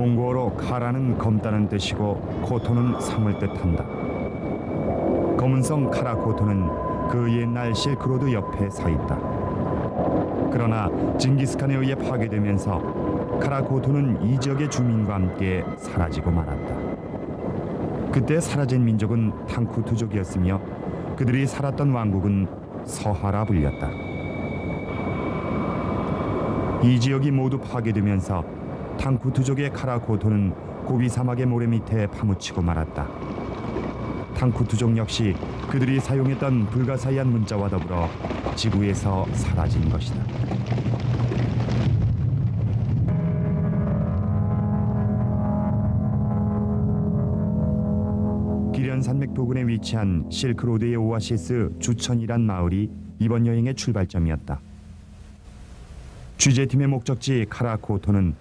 몽고어로 카라는 검다는 뜻이고 코토는 섬을 뜻한다. 검은성 카라코토는 그 옛날 실크로드 옆에 서 있다. 그러나 징기스칸에 의해 파괴되면서 카라코토는 이 지역의 주민과 함께 사라지고 말았다. 그때 사라진 민족은 탕쿠투족이었으며 그들이 살았던 왕국은 서하라 불렸다. 이 지역이 모두 파괴되면서 탕쿠투족의 카라코토는 고비 사막의 모래 밑에 파묻히고 말았다. 탕쿠투족 역시 그들이 사용했던 불가사의한 문자와 더불어 지구에서 사라진 것이다. 기련산맥 부근에 위치한 실크로드의 오아시스 주천이란 마을이 이번 여행의 출발점이었다. 취재팀의 목적지 카라코토는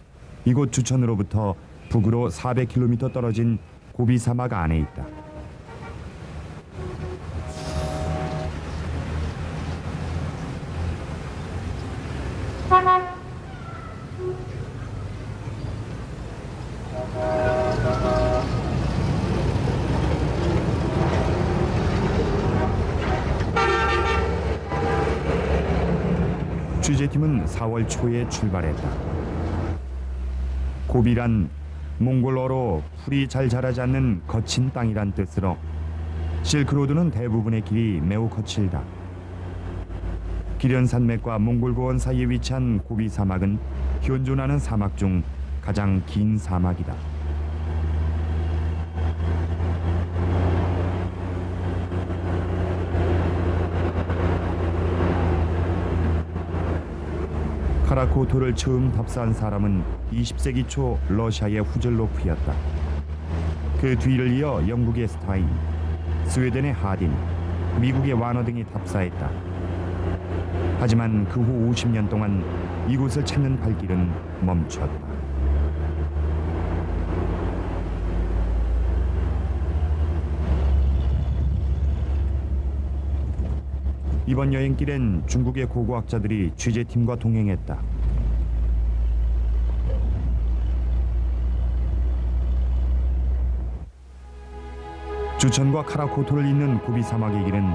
이곳 주천으로부터 북으로 400km 떨어진 고비 사막 안에 있다. 취재팀은 4월 초에 출발했다. 고비란 몽골어로 풀이 잘 자라지 않는 거친 땅이란 뜻으로 실크로드는 대부분의 길이 매우 거칠다. 기련산맥과 몽골고원 사이에 위치한 고비 사막은 현존하는 사막 중 가장 긴 사막이다. 카라코토를 처음 답사한 사람은 20세기 초 러시아의 후젤로프였다. 그 뒤를 이어 영국의 스타인, 스웨덴의 하딘, 미국의 와너 등이 답사했다. 하지만 그 후 50년 동안 이곳을 찾는 발길은 멈췄다. 이번 여행길엔 중국의 고고학자들이 취재팀과 동행했다. 주천과 카라코토를 잇는 고비 사막의 길은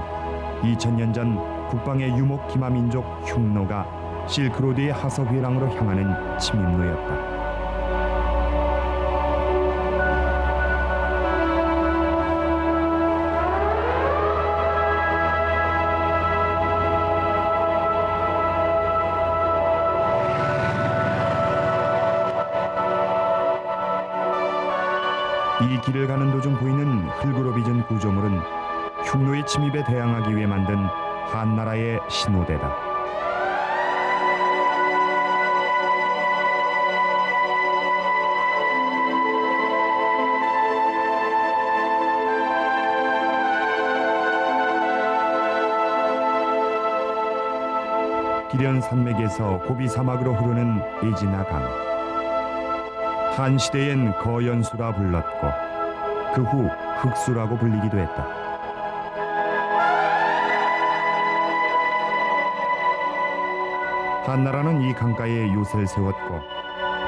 2000년 전 북방의 유목 기마 민족 흉노가 실크로드의 하석회랑으로 향하는 침입로였다. 이 길을 가는 도중 보이는 흙으로 빚은 구조물은 흉노의 침입에 대항하기 위해 만든 한나라의 신호대다. 기련산맥에서 고비 사막으로 흐르는 에지나강. 한 시대엔 거연수라 불렀고 그 후 흑수라고 불리기도 했다. 한나라는 이 강가에 요새를 세웠고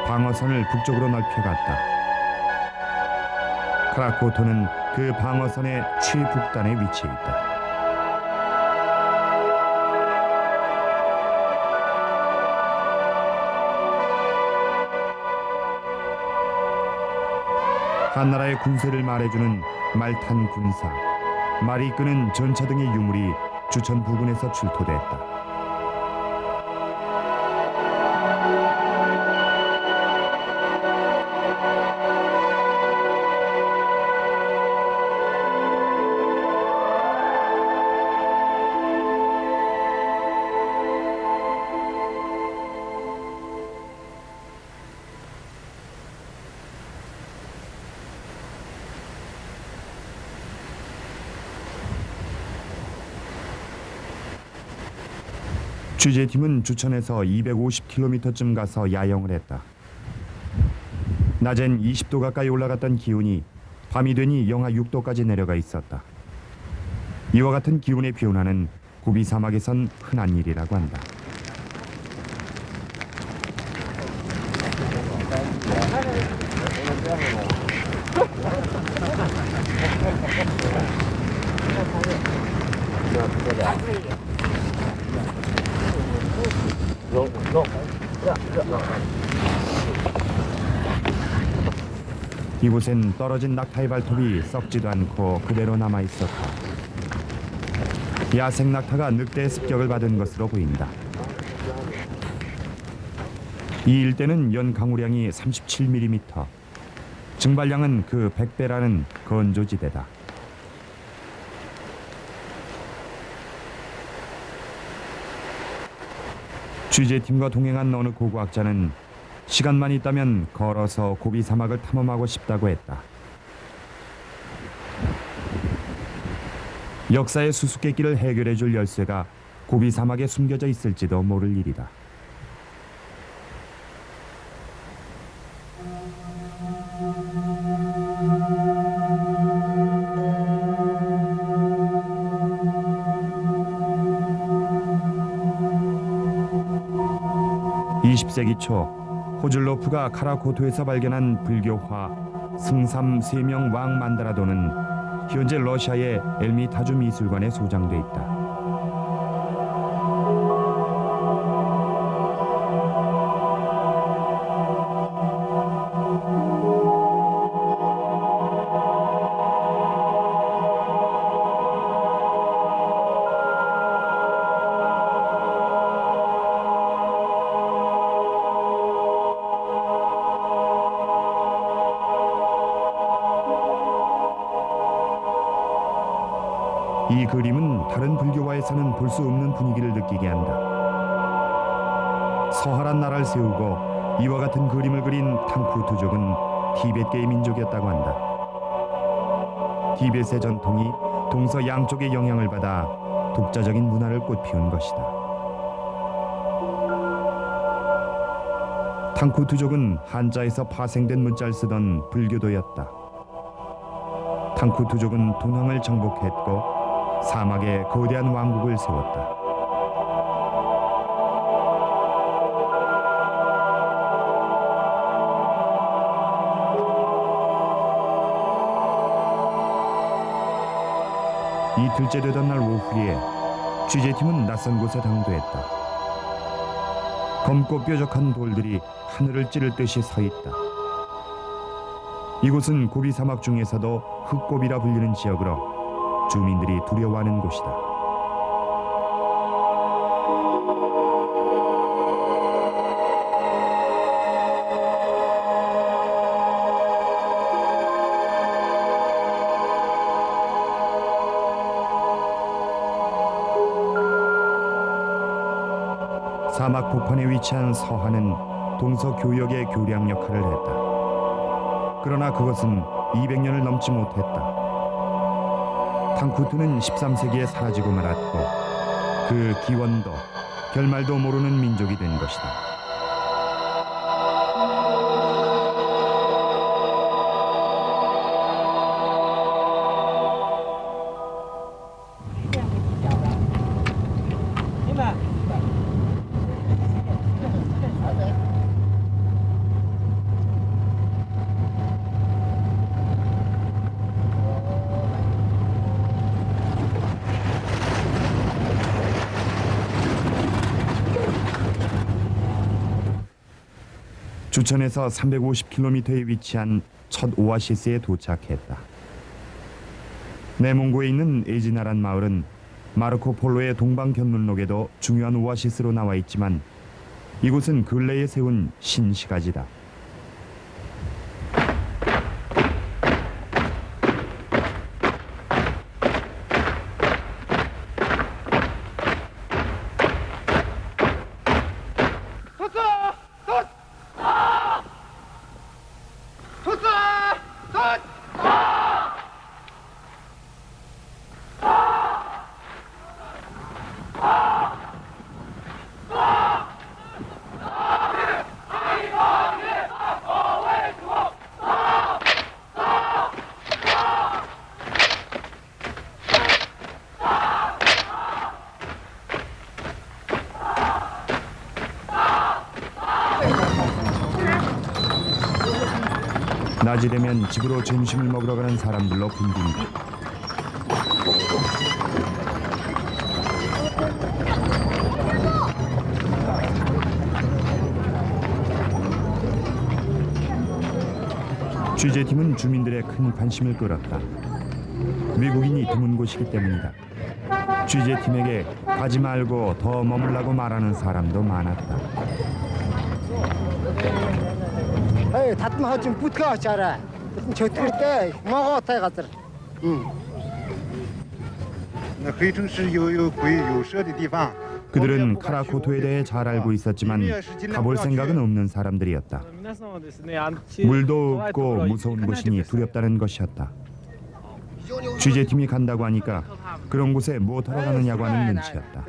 방어선을 북쪽으로 넓혀갔다. 카라코토는 그 방어선의 최북단에 위치해 있다. 한나라의 군세를 말해주는 말탄 군사, 말이 이끄는 전차 등의 유물이 주천 부근에서 출토됐다. 취재팀은 주천에서 250km쯤 가서 야영을 했다. 낮엔 20도 가까이 올라갔던 기온이 밤이 되니 영하 6도까지 내려가 있었다. 이와 같은 기온의 변화는 고비 사막에선 흔한 일이라고 한다. 이곳엔 떨어진 낙타의 발톱이 썩지도 않고 그대로 남아 있었다. 야생 낙타가 늑대의 습격을 받은 것으로 보인다. 이 일대는 연 강우량이 37mm, 증발량은 그 100배라는 건조지대다. 취재팀과 동행한 어느 고고학자는 시간만 있다면 걸어서 고비 사막을 탐험하고 싶다고 했다. 역사의 수수께끼를 해결해줄 열쇠가 고비 사막에 숨겨져 있을지도 모를 일이다. (20세기) 초 호즐로프가 카라코토에서 발견한 불교화 승삼 세명 왕 만다라도는 현재 러시아의 엘미타주 미술관에 소장돼 있다. 이 그림은 다른 불교화에서는 볼 수 없는 분위기를 느끼게 한다. 서하란 나라를 세우고 이와 같은 그림을 그린 탕쿠투족은 티베트계의 민족이었다고 한다. 티베트의 전통이 동서 양쪽의 영향을 받아 독자적인 문화를 꽃피운 것이다. 탕쿠투족은 한자에서 파생된 문자를 쓰던 불교도였다. 탕쿠투족은 동항을 정복했고 사막에 거대한 왕국을 세웠다. 이틀째 되던 날 오후에 취재팀은 낯선 곳에 당도했다. 검고 뾰족한 돌들이 하늘을 찌를 듯이 서 있다. 이곳은 고비 사막 중에서도 흑고비라 불리는 지역으로 주민들이 두려워하는 곳이다. 사막 복판에 위치한 서하는 동서교역의 교량 역할을 했다. 그러나 그것은 200년을 넘지 못했다. 탕쿠투는 13세기에 사라지고 말았고 그 기원도 결말도 모르는 민족이 된 것이다. 주천에서 350km에 위치한 첫 오아시스에 도착했다. 내몽고에 있는 에지나란 마을은 마르코 폴로의 동방견문록에도 중요한 오아시스로 나와 있지만 이곳은 근래에 세운 신시가지다. 낮이 되면 집으로 점심을 먹으러 가는 사람들로 붐빈다. 취재팀은 주민들의 큰 관심을 끌었다. 외국인이 드문 곳이기 때문이다. 취재팀에게 가지 말고 더 머물라고 말하는 사람도 많았다. татмаа хожим бүтгэ очаарай. Чөтгөртэй могоотой газар. 那黑城市有鬼有蛇的地方。 그들은 카라코토에 대해 잘 알고 있었지만 가볼 생각은 없는 사람들이었다. 물도 없고 무서운 곳이니 두렵다는 것이었다. 취재팀이 간다고 하니까 그런 곳에 못하러 가느냐고 하는 눈치였다.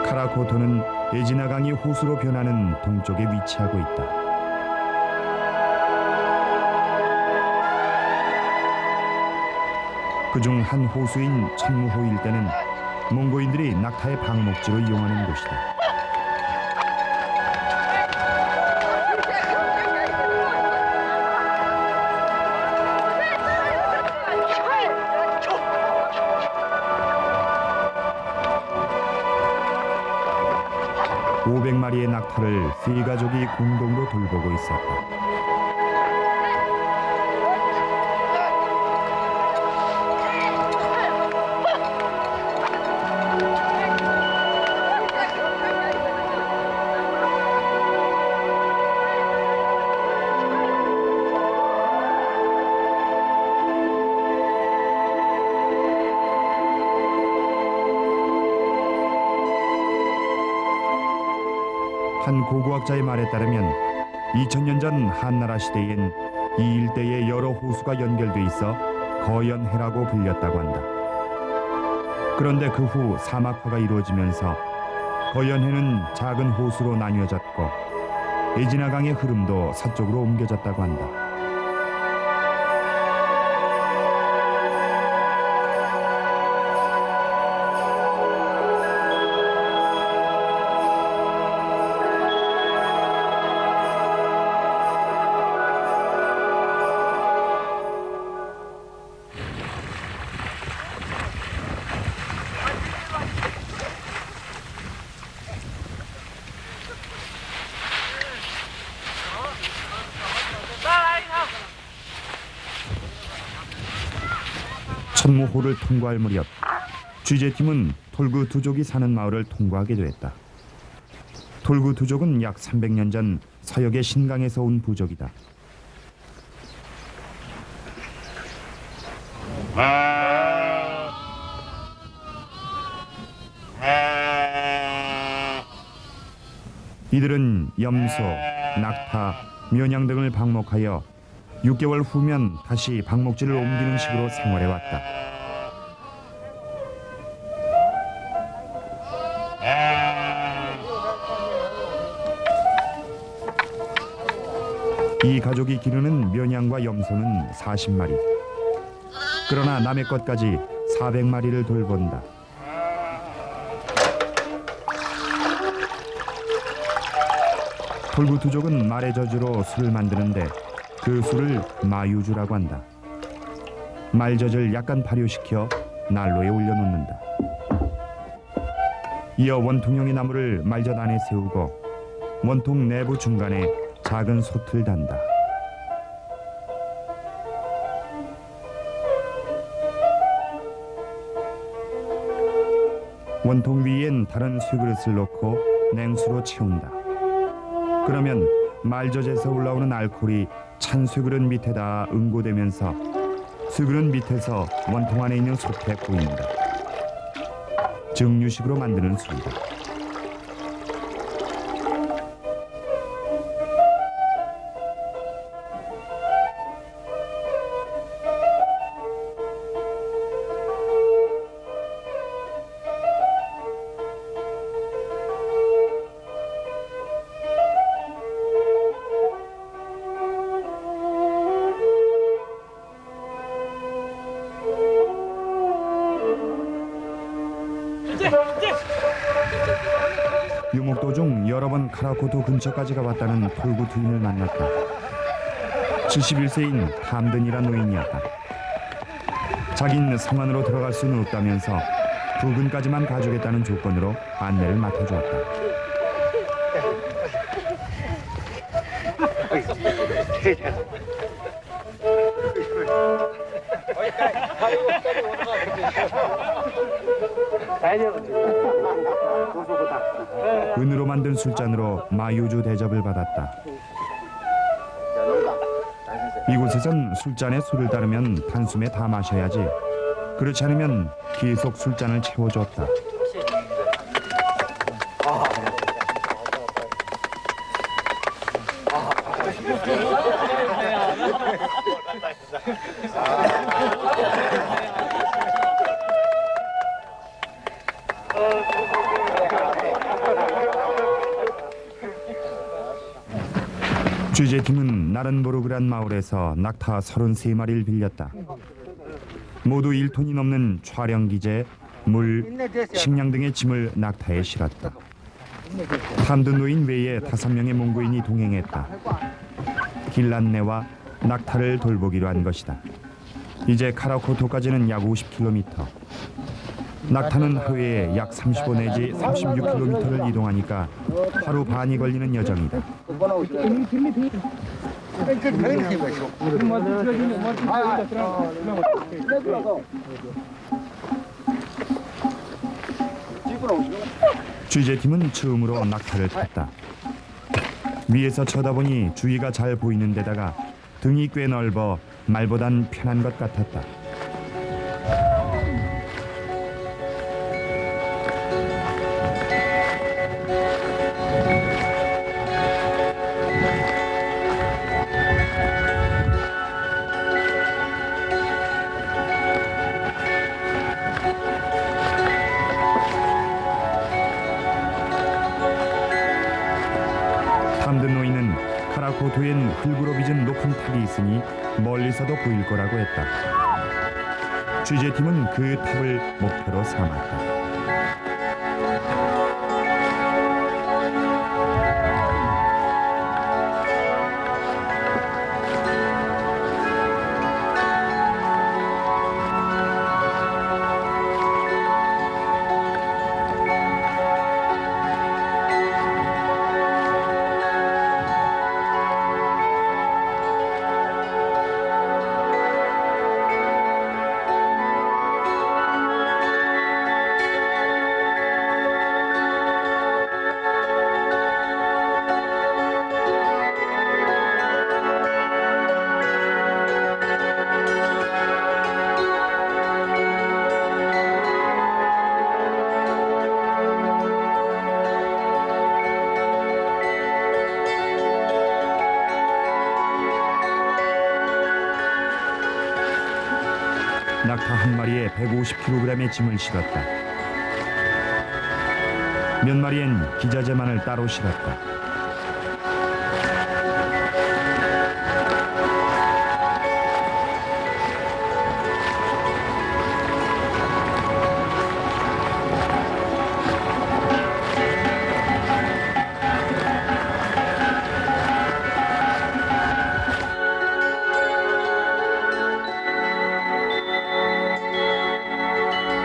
카라코토는 에지나강이 호수로 변하는 동쪽에 위치하고 있다. 그중 한 호수인 천무호 일대는 몽고인들이 낙타의 방목지로 이용하는 곳이다. (500마리의) 낙타를 세 가족이 공동으로 돌보고 있었다. 한 고고학자의 말에 따르면 2000년 전 한나라 시대엔 이 일대에 여러 호수가 연결돼 있어 거연해라고 불렸다고 한다. 그런데 그 후 사막화가 이루어지면서 거연해는 작은 호수로 나뉘어졌고 에지나강의 흐름도 서쪽으로 옮겨졌다고 한다. 천무호를 통과할 무렵 취재팀은 톨구 두족이 사는 마을을 통과하게 됐다. 톨구 두족은 약 300년 전 서역의 신강에서 온 부족이다. 이들은 염소, 낙타, 묘냥 등을 방목하여 6개월 후면 다시 방목지를 옮기는 식으로 생활해왔다. 이 가족이 기르는 묘냥과 염소는 40마리. 그러나 남의 것까지 400마리를 돌본다. 톨구 두족은 말의 저주로 술을 만드는데 그 술을 마유주라고 한다. 말젖을 약간 발효시켜 난로에 올려놓는다. 이어 원통형의 나무를 말젖 안에 세우고 원통 내부 중간에 작은 솥을 단다. 원통 위엔 다른 쇠그릇을 놓고 냉수로 채운다. 그러면 말젖에서 올라오는 알코올이 찬 쇠그릇 밑에다 응고되면서 쇠그릇 밑에서 원통 안에 있는 솥에 고인다. 증류식으로 만드는 술이다. 유목 도중 여러 번 카라코토 근처까지 가봤다는 톨구 투인을 만났다. 71세인 탐든이란 노인이었다. 자긴 성 안으로 들어갈 수는 없다면서 부근까지만 가주겠다는 조건으로 안내를 맡아주었다. 은으로 만든 술잔으로 마유주 대접을 받았다. 이곳에선 술잔에 술을 따르면 단숨에 다 마셔야지. 그렇지 않으면 계속 술잔을 채워줬다. 취재팀은 나른보르그란 마을에서 낙타 33마리를 빌렸다. 모두 1톤이 넘는 촬영 기재, 물, 식량 등의 짐을 낙타에 실었다. 탐든 노인 외에 5명의 몽고인이 동행했다. 길 안내와 낙타를 돌보기로 한 것이다. 이제 카라코토까지는 약 50km. 낙타는 하루에 약 35 내지 36km를 이동하니까 하루 반이 걸리는 여정이다. 취재팀은 처음으로 낙타를 탔다. 위에서 쳐다보니 주위가 잘 보이는 데다가 등이 꽤 넓어 말보단 편한 것 같았다. 탐든 노인은 카라코토엔 흙으로 빚은 높은 탑이 있으니 멀리서도 보일 거라고 했다. 취재팀은 그 탑을 목표로 삼았다. 낙타 한 마리에 150kg의 짐을 실었다. 몇 마리엔 기자재만을 따로 실었다.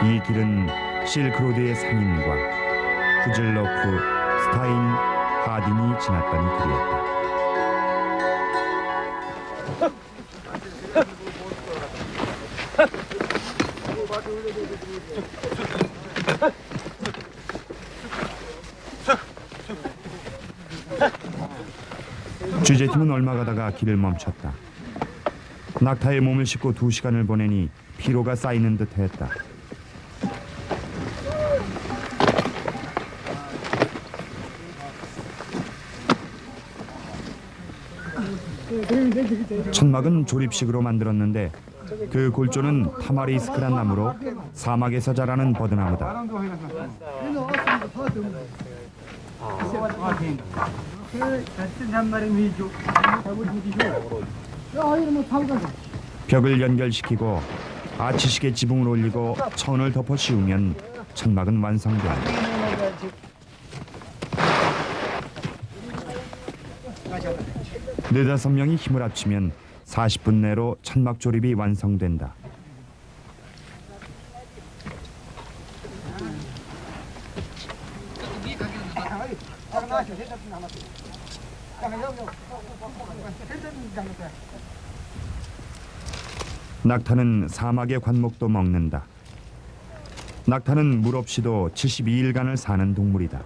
이 길은 실크로드의 상인과 후즐러프, 스타인, 하딘이 지났던 길이었다. 취재팀은 얼마 가다가 길을 멈췄다. 낙타에 몸을 싣고 2시간을 보내니 피로가 쌓이는 듯했다. 천막은 조립식으로 만들었는데 그 골조는 타마리스크란 나무로 사막에서 자라는 버드나무다. 벽을 연결시키고 아치식의 지붕을 올리고 천을 덮어 씌우면 천막은 완성된다. 네다섯 명이 힘을 합치면 40분 내로 천막 조립이 완성된다. 낙타는 사막의 관목도 먹는다. 낙타는 물 없이도 72일간을 사는 동물이다.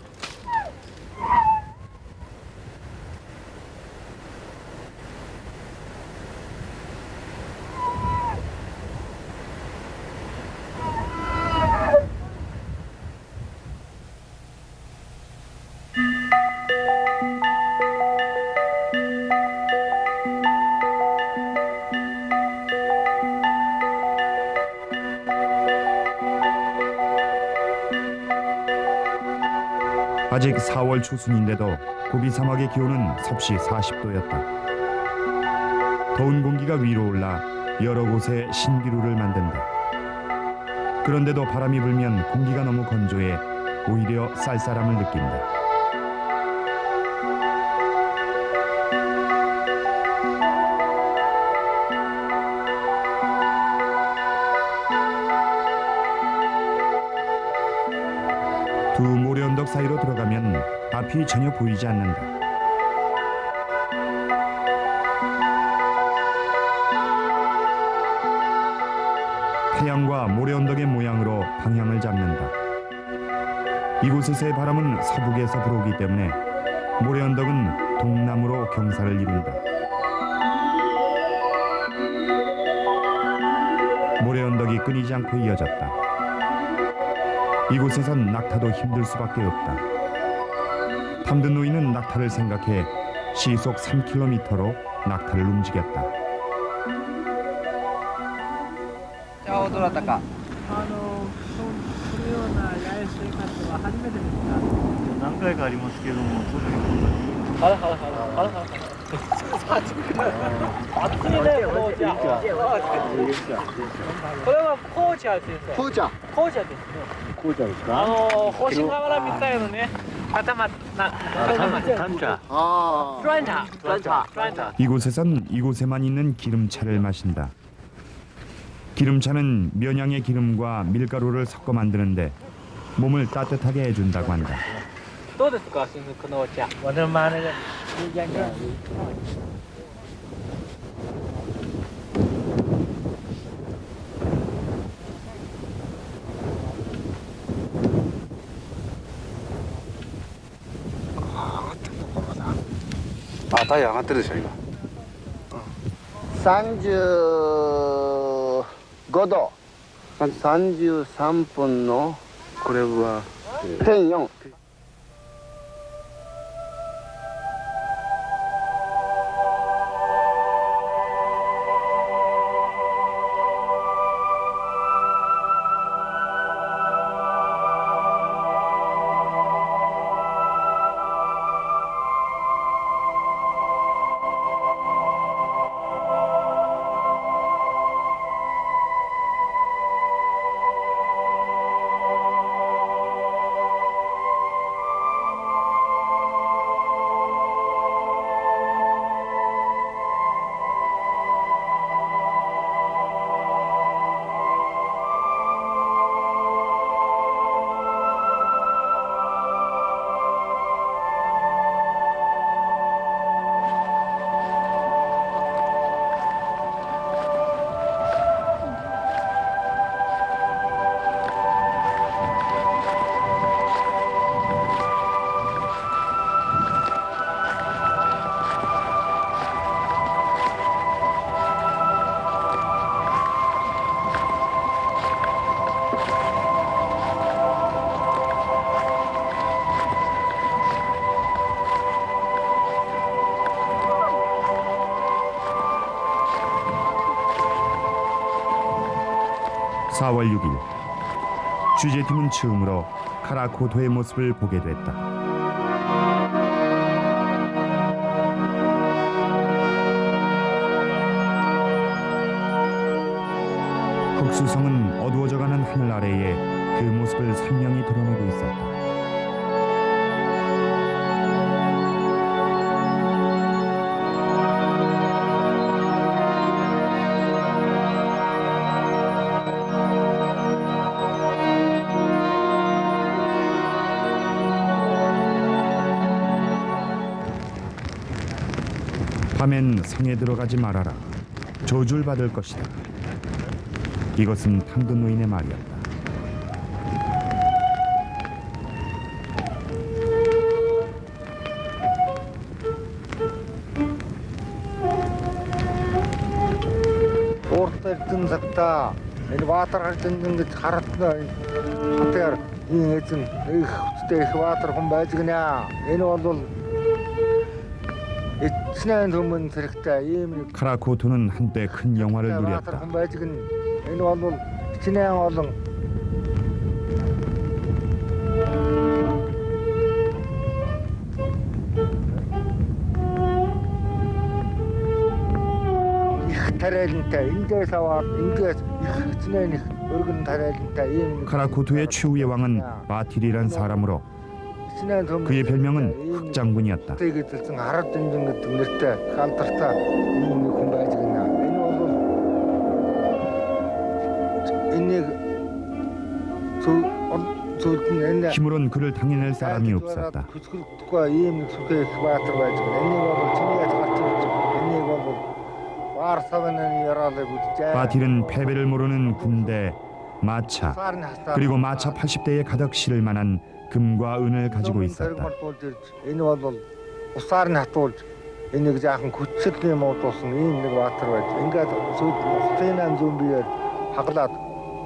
아직 4월 초순인데도 고비 사막의 기온은 섭씨 40도였다. 더운 공기가 위로 올라 여러 곳에 신기루를 만든다. 그런데도 바람이 불면 공기가 너무 건조해 오히려 쌀쌀함을 느낀다. 두 모래 언덕 사이로 들어가면 앞이 전혀 보이지 않는다. 태양과 모래 언덕의 모양으로 방향을 잡는다. 이곳에서의 바람은 서북에서 불어오기 때문에 모래 언덕은 동남으로 경사를 이룬다. 모래 언덕이 끊이지 않고 이어졌다. 이곳에선 낙타도 힘들 수밖에 없다. 탐든 노인은 낙타를 생각해 시속 3km로 낙타를 움직였다. どうだったか。このような八重生活は初めてですか？何回かありますけども、それにこんなに。あらはらはらはらはら。暑いね、紅茶。これは紅茶です。紅茶。紅茶ですね。紅茶ですか？星瓦みたいなね。頭な。 단차. 아. 란차. 이곳에선 이곳에만 있는 기름차를 마신다. 기름차는 면양의 기름과 밀가루를 섞어 만드는데 몸을 따뜻하게 해준다고 한다. どうですか、新宿のお茶。私もあれで。あ、太陽上がってるでしょ今。35度。33分のこれは点4。 4월 6일 취재팀은 처음으로 카라코토의 모습을 보게 됐다. 흑수성은 어두워져가는 하늘 아래에 그 모습을 선명히 드러내고 있었다. 밤엔 성에 들어가지 말아라. 저주를 받을 것이다. 이것은 당근 노인의 말이었다. Уурталдан цагта энэ ваатар гарч ингэж харатна хатаар ийгэн их хүчтэй их ваатар хүн байж гинэ. Энэ бол эцнэн хүмүүн зэрэгтэй ийм нэг 카라코토는 한때 큰 영화를 ваатар 누렸다. хүн байж гин. Энэ бол эцнэн олон тариалантай эндээс аваад эндээс их эцнэн их өргөн тариалантай ийм 카라코토의 최후의 왕은 바틸이란 사람으로 그의 별명은 흑장군이었다. тэгэлсэн харад дэмжин гэдэг нэртэй халдартай юм нэг хүн байж гэнэ. Энэ бол энийг зөвхөн энэ 힘으론 그를 당해낼 사람이 없었다. хүчрэгдэхгүй ийм нэг сүхэ их баатар байж гэнэ. Энийг бол чинийгээс гарч ирж энийг бол ваар савны яраалыг үзжээ. 바틸은 패배를 모르는 군대, 마차, 그리고 마차 80대에 가득 실을 만한 금과 은을 가지고 있었다. Энэ бол усаар нь хатуулж энийг жаахан хүчтэй юм уудуулсан ийм нэг баатар байж. Ингээд сүйдэн зүүн биеэр хаглаад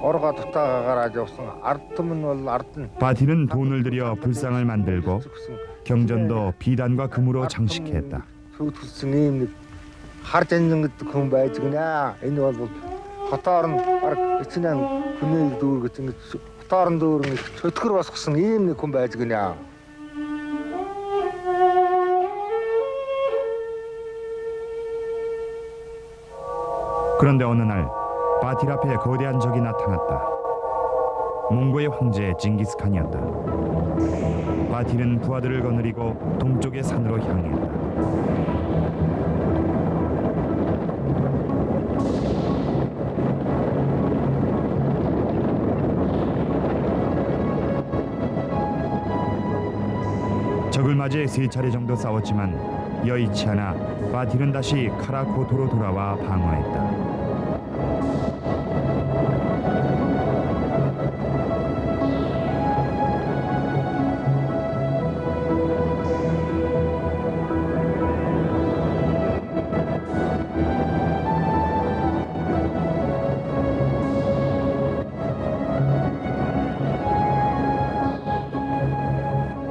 оргоо дутаагаа гараад явсан. Ард түмэн бол ард нь 바틸은 돈을 들여 불상을 만들고 경전도 비단과 금으로 장식했다. сүйдэлсэн ийм нэг хар жанжин гэдэг хүн байж гинэ. Энэ бол хотоор нь баг эцнэн хүний дүүргэж ингэж хотоор нь дүүрэн их чөтгөр босгосон ийм нэг хүн байж гинэ. 그런데 어느 날 바틸 앞에 거대한 적이 나타났다. 몽고의 황제 징기스칸이었다. 바틸은 부하들을 거느리고 동쪽의 산으로 향했다. 적을 맞이해 3차례 정도 싸웠지만 여의치 않아 바틸은 다시 카라코토로 돌아와 방어했다.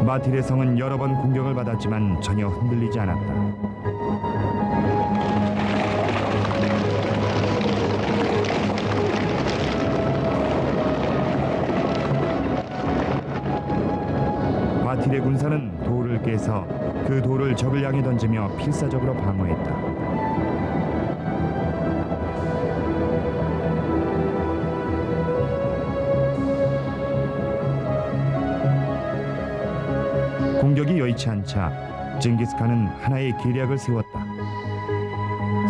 바틸의 성은 여러 번 공격을 받았지만 전혀 흔들리지 않았다. 바틸의 군사는 돌을 깨서 그 돌을 적을 향해 던지며 필사적으로 방어했다. 공격이 여의치 않자 징기스칸은 하나의 계략을 세웠다.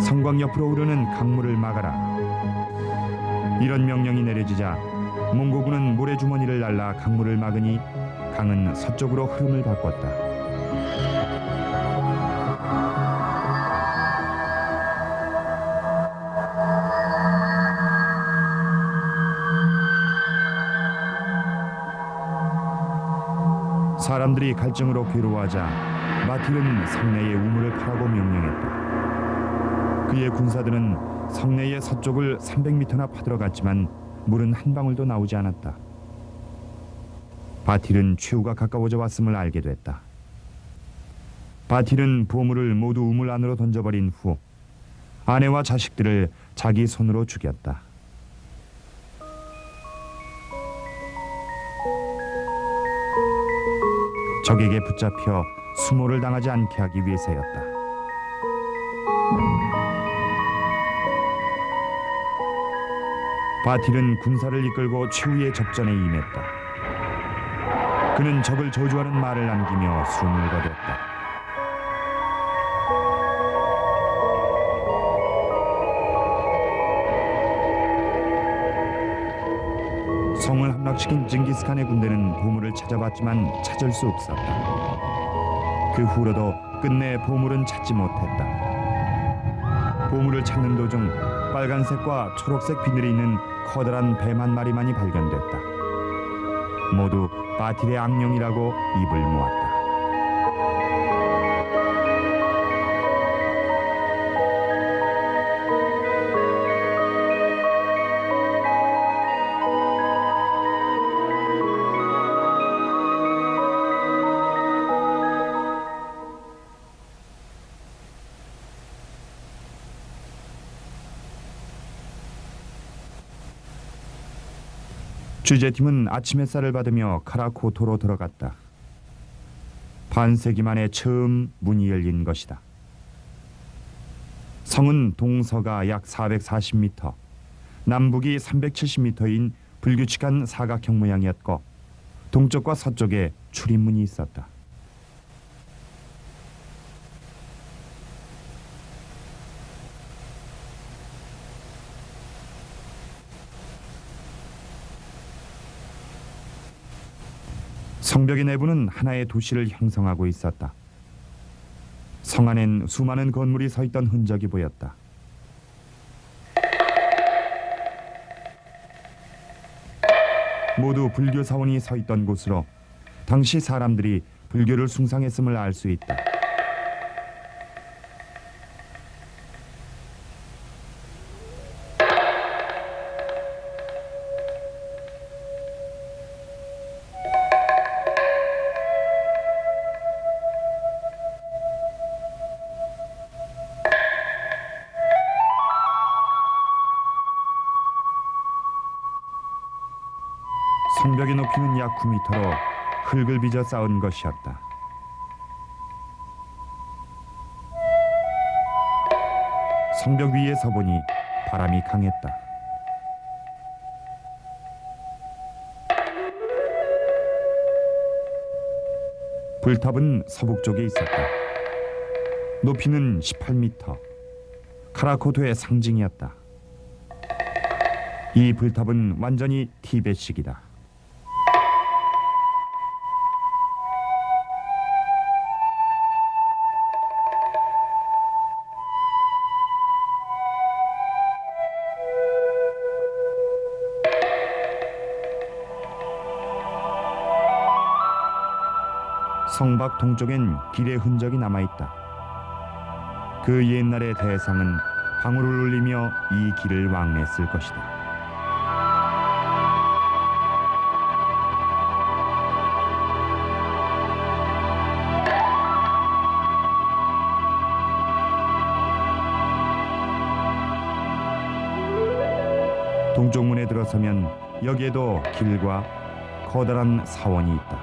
성곽 옆으로 흐르는 강물을 막아라. 이런 명령이 내려지자 몽고군은 모래주머니를 날라 강물을 막으니 강은 서쪽으로 흐름을 바꿨다. 사람들이 갈증으로 괴로워하자 바틸은 성내의 우물을 파라고 명령했다. 그의 군사들은 성내의 서쪽을 300m나 파들어갔지만 물은 한 방울도 나오지 않았다. 바틸은 최후가 가까워져 왔음을 알게 됐다. 바틸은 보물을 모두 우물 안으로 던져버린 후 아내와 자식들을 자기 손으로 죽였다. 적에게 붙잡혀 수모를 당하지 않게 하기 위해서였다. 바틸은 군사를 이끌고 최후의 접전에 임했다. 그는 적을 저주하는 말을 남기며 숨을 거뒀다. 성을 함락시킨 징기스칸의 군대는 보물을 찾아봤지만 찾을 수 없었다. 그 후로도 끝내 보물은 찾지 못했다. 보물을 찾는 도중 빨간색과 초록색 비늘이 있는 커다란 뱀 한 마리만이 발견됐다. 모두 바틸의 악령이라고 입을 모았다. 취재팀은 아침 햇살을 받으며 카라코토로 들어갔다. 반세기 만에 처음 문이 열린 것이다. 성은 동서가 약 440m, 남북이 370m인 불규칙한 사각형 모양이었고 동쪽과 서쪽에 출입문이 있었다. 성벽의 내부는 하나의 도시를 형성하고 있었다. 성 안엔 수많은 건물이 서 있던 흔적이 보였다. 모두 불교 사원이 서 있던 곳으로 당시 사람들이 불교를 숭상했음을 알 수 있다. 성벽의 높이는 약 9m로 흙을 빚어 쌓은 것이었다. 성벽 위에 서보니 바람이 강했다. 불탑은 서북쪽에 있었다. 높이는 18m. 카라코토의 상징이었다. 이 불탑은 완전히 티벳식이다. 성 밖 동쪽엔 길의 흔적이 남아있다. 그 옛날의 대상은 방울을 울리며 이 길을 왕래했을 것이다. 동쪽 문에 들어서면 여기에도 길과 커다란 사원이 있다.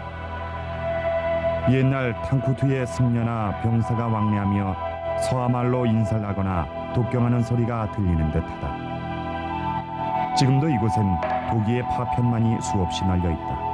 옛날 탕쿠투의 승려나 병사가 왕래하며 서아말로 인사를 하거나 독경하는 소리가 들리는 듯하다. 지금도 이곳엔 도기의 파편만이 수없이 널려 있다.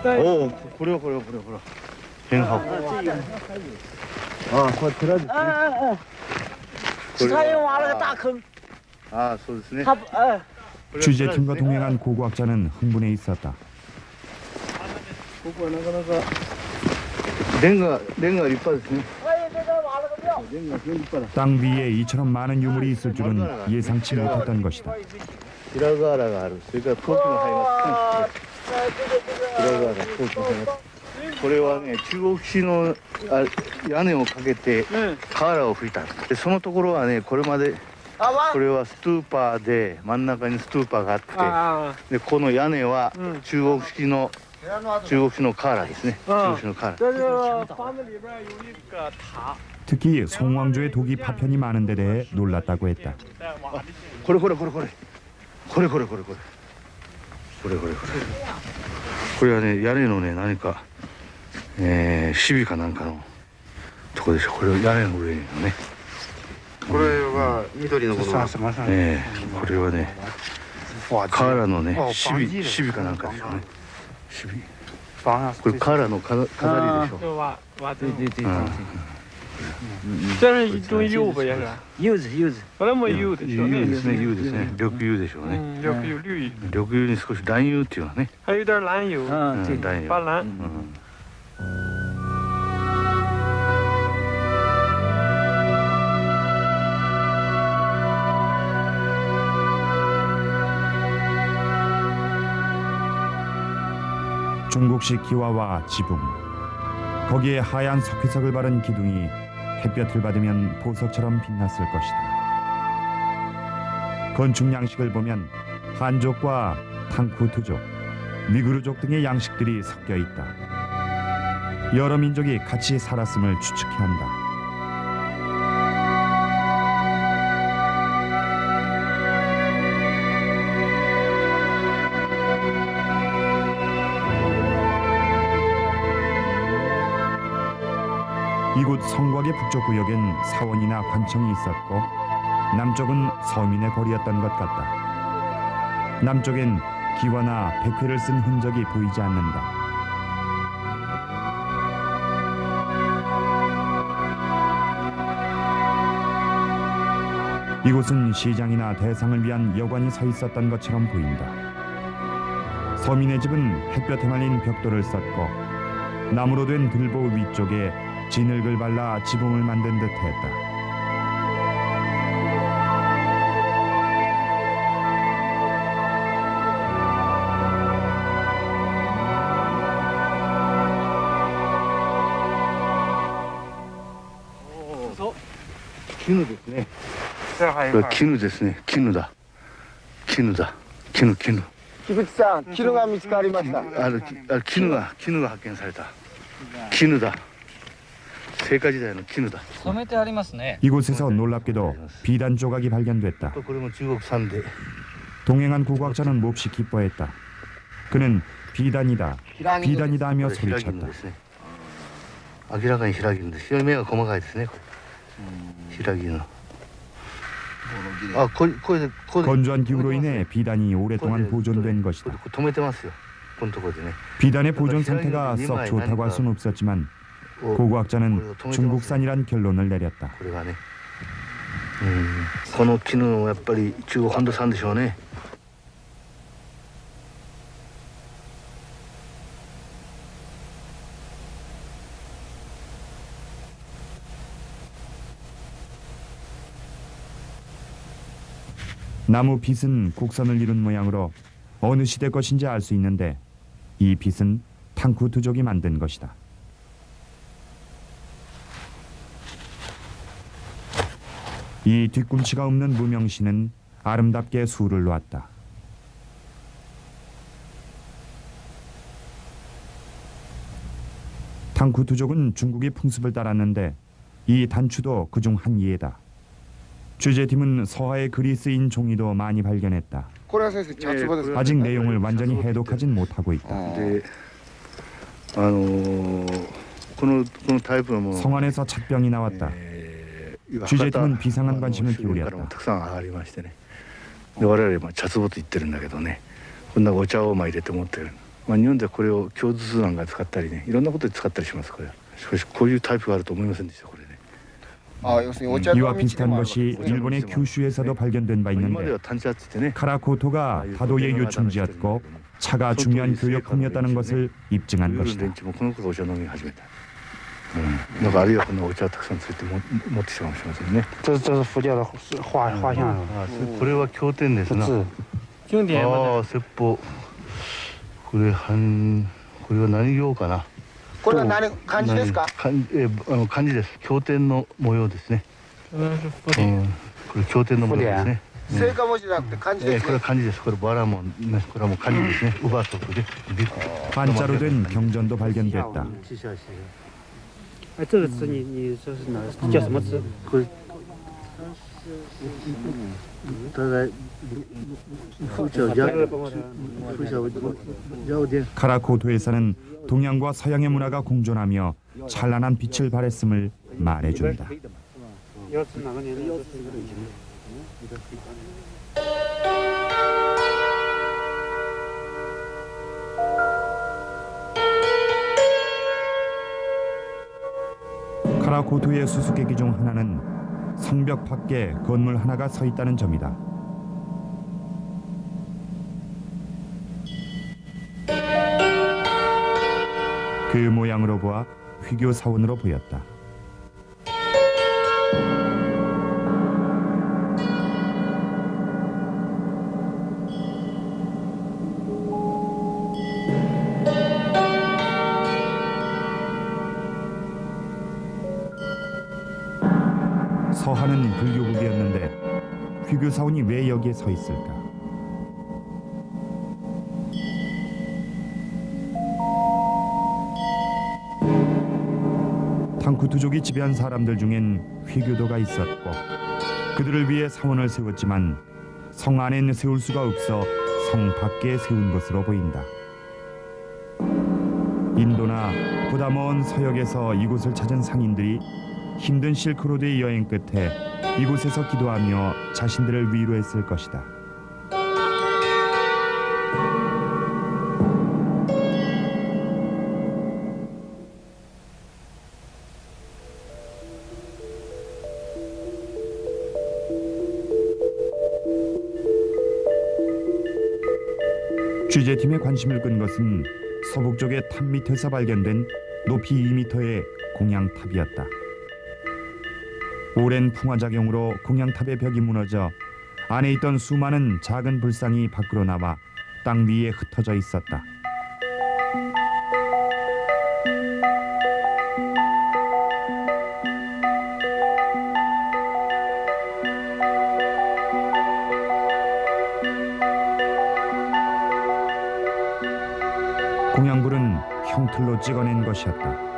오, 그래. 뱅하고. 아, 그거 들어줄게. 사용 알아서 딱 그. 아, そうですね. 취재팀과 동행한 고고학자는 흥분해 있었다. ここはなかなかレンガ立派ですね. 땅 위에 이처럼 많은 유물이 있을 줄은 예상치 못했던 것이다. 平瓦がある。それから陶器も入ります。平瓦が陶器も入ります。これはね、中国式の屋根をかけて瓦を吹いた。でそのところはね、これまでこれはストゥーパーで真ん中にストゥーパーがあって、でこの屋根は中国式の瓦ですね。中国式の瓦。 특히 송왕조의 독이 파편이 많은 데 대해 놀랐다고 했다. これ。これはね、屋根のね、何か、シビかなんかのとこでしょ。これ屋根の上のね。これは緑のもの。これはね、瓦のね、シビかなんかでしょうね。シビ。これカーラの飾りでしょ。就挖这种。对对对，嗯这是一种柚子也是。柚子，これも柚でしょうね。柚ですね、柚ですね。緑柚でしょうね。緑柚、绿柚，緑柚に少し蓝柚っていうのはね。还有点蓝柚，嗯，对，蓝柚。发蓝。중국식 기와와 지붕, 거기에 하얀 석회석을 바른 기둥이 햇볕을 받으면 보석처럼 빛났을 것이다. 건축 양식을 보면 한족과 탕쿠투족, 위구르족 등의 양식들이 섞여 있다. 여러 민족이 같이 살았음을 추측해 한다. 이곳 성곽의 북쪽 구역엔 사원이나 관청이 있었고 남쪽은 서민의 거리였던 것 같다. 남쪽엔 기와나 백회를 쓴 흔적이 보이지 않는다. 이곳은 시장이나 대상을 위한 여관이 서 있었던 것처럼 보인다. 서민의 집은 햇볕에 말린 벽돌을 썼고 나무로 된 들보 위쪽에 진흙을 발라 지붕을 만든 듯했다.絹ですね。这还有これ絹ですね。絹だ。絹だ。絹。菊池さん、絹が見つかりました。絹が発見された。絹だ。聖火時代の絹だ。染めてありますね。 이곳에서 놀랍게도 비단 조각이 발견됐다. これも中国産で。 동행한 고고학자는 몹시 기뻐했다. 그는 비단이다, 비단이다 하며 소리쳤다. 明らかに平木です。非常に目が細かいですね。平木の。あ、これで 건조한 기후로 인해 비단이 오랫동안 보존된 것이다. 止めてますよ。このところでね。 비단의 보존 상태가 썩 좋다고 할 수는 없었지만 고고학자는 중국산이란 결론을 내렸다. これがね。この絹もやっぱり中国本土産でしょうね。 나무 빗은 곡선을 이룬 모양으로 어느 시대 것인지 알 수 있는데 이 빗은 탕쿠투족이 만든 것이다. 이 뒤꿈치가 없는 무명씨는 아름답게 수를 놓았다. 탕쿠투족은 중국의 풍습을 따랐는데 이 단추도 그중 한 예다. 취재팀은 서하의 글이 쓰인 종이도 많이 발견했다. 아직 내용을 완전히 해독하진 못하고 있다. 성안에서 찻병이 나왔다. 취재팀은 비상한 관심을 기울였다. たくさんありましてね。で我々茶壺と言ってるんだけどね。こんなお茶を入れて持ってる。日本ではこれを共通なんか使ったりね、いろんなことで使ったりしますこれ。しかしこういうタイプがあると思いませんでしたこれね。 이와 비슷한 것이 일본의 규슈에서도 발견된 바 있는데 카라코토가 파도의 요충지였고 차가 중요한 교역품이었다는 것을 입증한 것이다. なんかあるいはこのお茶をたくさんついて持ってきたかもしれませんね。这是佛教的画像。これは経典ですな。经典ああ、説法。これは何行かな。 これは何漢字ですか？漢字です。経典の模様ですね。これ経典の模様ですね。聖火文字じゃなくて漢字です。これは漢字です。これバラモンね。これはもう漢字ですね。ウバソクで。 한자로 된 경전도 발견됐다. 哎，这个字你这是哪？叫什么字？카라코토에서는 동양과 서양의 문화가 공존하며 찬란한 빛을 발했음을 말해준다. 카라코토의 수수께끼 중 하나는 성벽 밖에 건물 하나가 서 있다는 점이다. 그 모양으로 보아 휘교 사원으로 보였다. 서하는 불교국이었는데 휘교 사원이 왜 여기에 서 있을까? 탕쿠투족이 지배한 사람들 중엔 휘교도가 있었고 그들을 위해 사원을 세웠지만 성 안에는 세울 수가 없어 성 밖에 세운 것으로 보인다. 인도나 보다 먼 서역에서 이곳을 찾은 상인들이 힘든 실크로드의 여행 끝에 이곳에서 기도하며 자신들을 위로했을 것이다. 취재팀의 관심을 끈 것은 서북쪽의 탑 밑에서 발견된 높이 2m의 공양탑이었다. 오랜 풍화작용으로 공양탑의 벽이 무너져 안에 있던 수많은 작은 불상이 밖으로 나와 땅 위에 흩어져 있었다. 공양불은 형틀로 찍어낸 것이었다.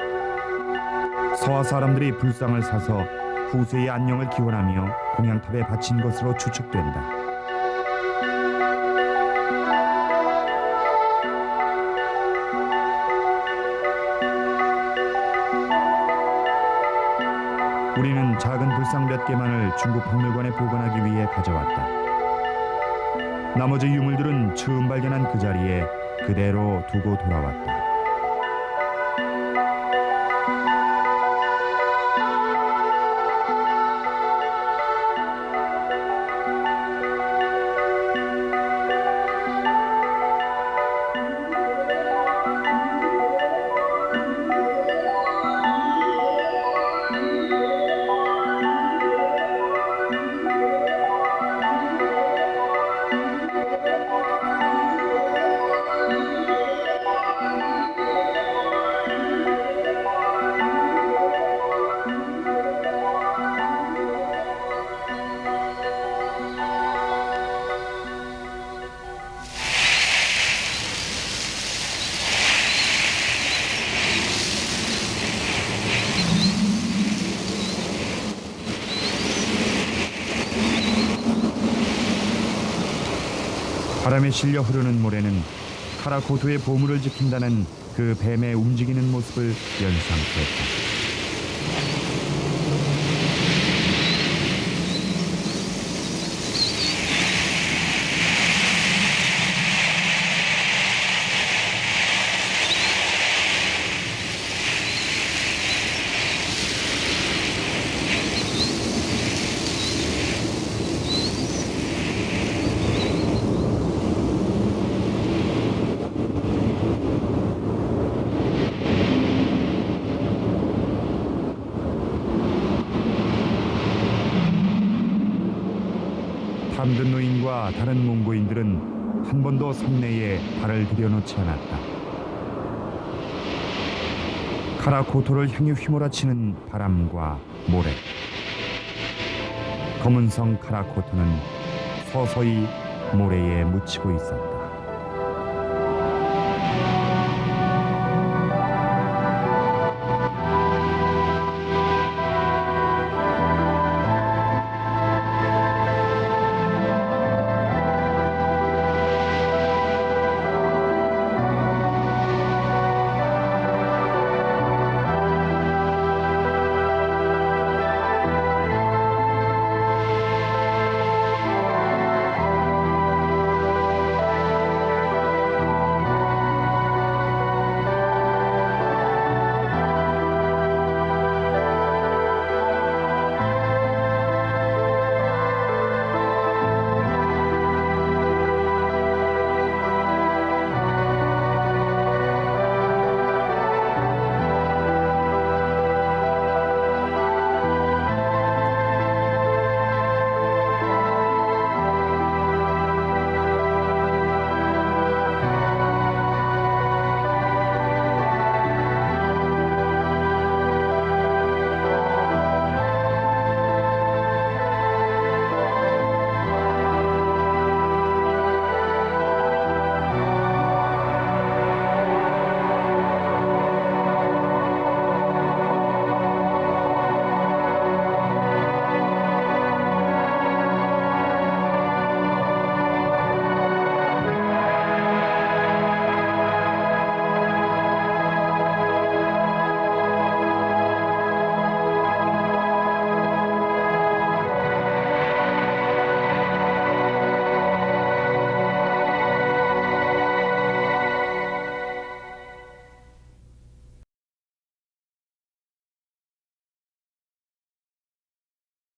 서하 사람들이 불상을 사서 후세의 안녕을 기원하며 공양탑에 바친 것으로 추측된다. 우리는 작은 불상 몇 개만을 중국 박물관에 보관하기 위해 가져왔다. 나머지 유물들은 처음 발견한 그 자리에 그대로 두고 돌아왔다. 바람에 실려 흐르는 모래는 카라코토의 보물을 지킨다는 그 뱀의 움직이는 모습을 연상케 했다. 잠든 노인과 다른 몽고인들은 한 번도 성내에 발을 들여놓지 않았다. 카라코토를 향해 휘몰아치는 바람과 모래. 검은 성 카라코토는 서서히 모래에 묻히고 있었다.